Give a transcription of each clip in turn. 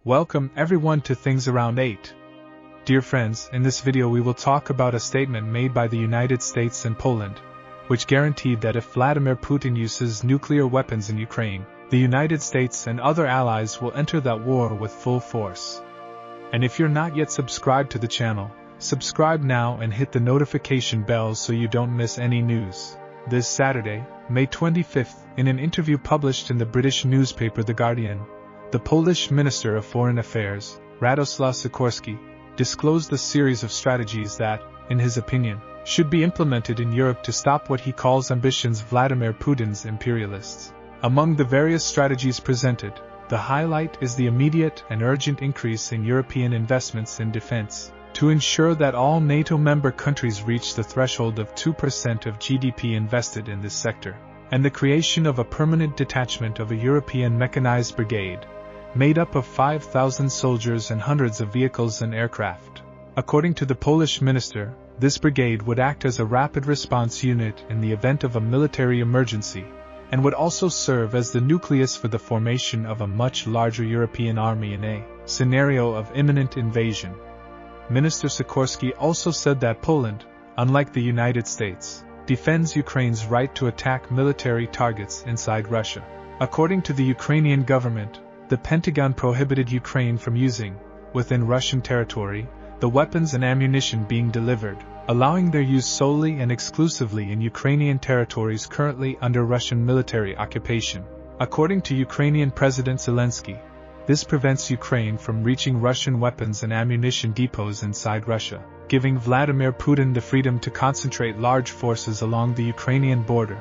Welcome everyone to Things Around 8. Dear friends, in this video we will talk about a statement made by the United States and Poland, which guaranteed that if Vladimir Putin uses nuclear weapons in Ukraine, the United States and other allies will enter that war with full force. And if you're not yet subscribed to the channel, subscribe now and hit the notification bell so you don't miss any news. This Saturday, May 25th, in an interview published in the British newspaper The Guardian, the Polish Minister of Foreign Affairs, Radoslaw Sikorski, disclosed a series of strategies that, in his opinion, should be implemented in Europe to stop what he calls ambitions Vladimir Putin's imperialists. Among the various strategies presented, the highlight is the immediate and urgent increase in European investments in defense, to ensure that all NATO member countries reach the threshold of 2% of GDP invested in this sector, and the creation of a permanent detachment of a European mechanized brigade, made up of 5,000 soldiers and hundreds of vehicles and aircraft. According to the Polish minister, this brigade would act as a rapid response unit in the event of a military emergency, and would also serve as the nucleus for the formation of a much larger European army in a scenario of imminent invasion. Minister Sikorski also said that Poland, unlike the United States, defends Ukraine's right to attack military targets inside Russia. According to the Ukrainian government, the Pentagon prohibited Ukraine from using, within Russian territory, the weapons and ammunition being delivered, allowing their use solely and exclusively in Ukrainian territories currently under Russian military occupation. According to Ukrainian President Zelensky, this prevents Ukraine from reaching Russian weapons and ammunition depots inside Russia, giving Vladimir Putin the freedom to concentrate large forces along the Ukrainian border,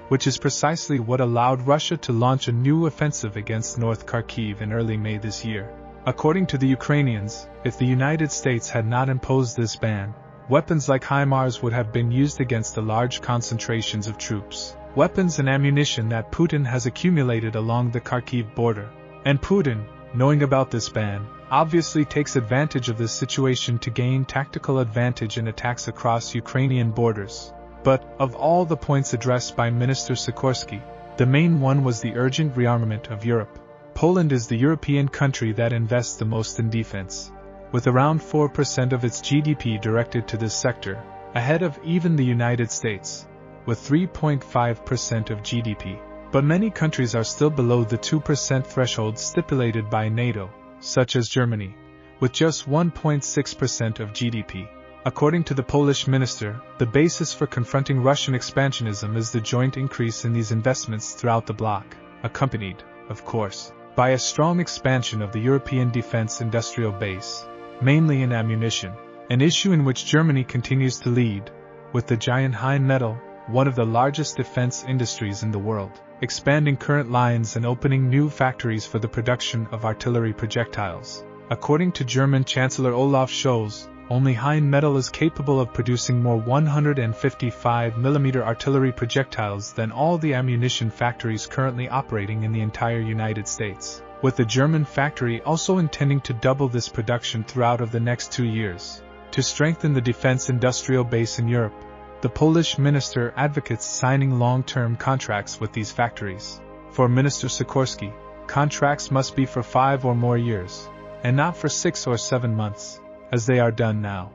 which is precisely what allowed Russia to launch a new offensive against North Kharkiv in early May this year. According to the Ukrainians, if the United States had not imposed this ban, weapons like HIMARS would have been used against the large concentrations of troops, weapons and ammunition that Putin has accumulated along the Kharkiv border. And Putin, knowing about this ban, obviously takes advantage of this situation to gain tactical advantage in attacks across Ukrainian borders. But, of all the points addressed by Minister Sikorski, the main one was the urgent rearmament of Europe. Poland is the European country that invests the most in defense, with around 4% of its GDP directed to this sector, ahead of even the United States, with 3.5% of GDP. But many countries are still below the 2% threshold stipulated by NATO, such as Germany, with just 1.6% of GDP. According to the Polish minister, the basis for confronting Russian expansionism is the joint increase in these investments throughout the bloc, accompanied, of course, by a strong expansion of the European defense industrial base, mainly in ammunition, an issue in which Germany continues to lead, with the giant High Metal, one of the largest defense industries in the world, expanding current lines and opening new factories for the production of artillery projectiles. According to German Chancellor Olaf Scholz, only High Metal is capable of producing more 155mm artillery projectiles than all the ammunition factories currently operating in the entire United States, with the German factory also intending to double this production throughout of the next 2 years. To strengthen the defense industrial base in Europe, the Polish minister advocates signing long-term contracts with these factories. For Minister Sikorski, contracts must be for 5 or more years, and not for 6 or 7 months, as they are done now.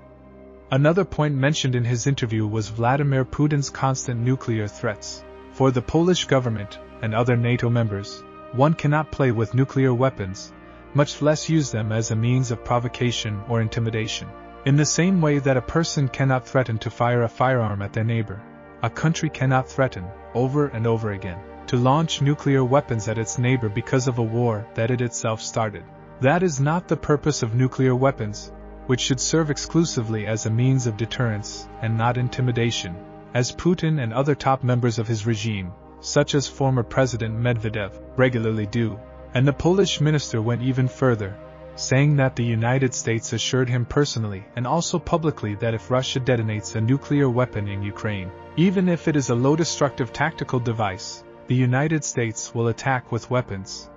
Another point mentioned in his interview was Vladimir Putin's constant nuclear threats. For the Polish government, and other NATO members, one cannot play with nuclear weapons, much less use them as a means of provocation or intimidation. In the same way that a person cannot threaten to fire a firearm at their neighbor, a country cannot threaten, over and over again, to launch nuclear weapons at its neighbor because of a war that it itself started. That is not the purpose of nuclear weapons, which should serve exclusively as a means of deterrence and not intimidation, as Putin and other top members of his regime, such as former President Medvedev, regularly do. And the Polish minister went even further, saying that the United States assured him personally and also publicly that if Russia detonates a nuclear weapon in Ukraine, even if it is a low-destructive tactical device, the United States will attack with weapons.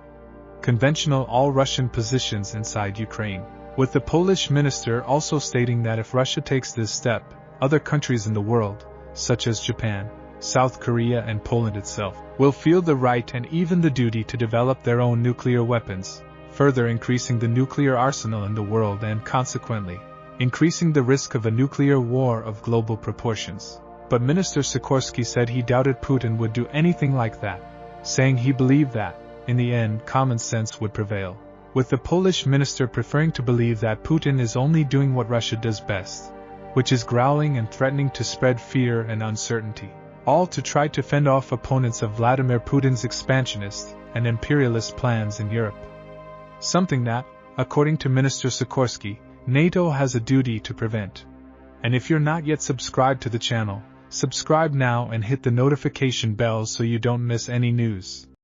Conventional all-Russian positions inside Ukraine, with the Polish minister also stating that if Russia takes this step, other countries in the world, such as Japan, South Korea and Poland itself, will feel the right and even the duty to develop their own nuclear weapons, further increasing the nuclear arsenal in the world and consequently, increasing the risk of a nuclear war of global proportions. But Minister Sikorski said he doubted Putin would do anything like that, saying he believed that, in the end, common sense would prevail, with the Polish minister preferring to believe that Putin is only doing what Russia does best, which is growling and threatening to spread fear and uncertainty, all to try to fend off opponents of Vladimir Putin's expansionist and imperialist plans in Europe. Something that, according to Minister Sikorski, NATO has a duty to prevent. And if you're not yet subscribed to the channel, subscribe now and hit the notification bell so you don't miss any news.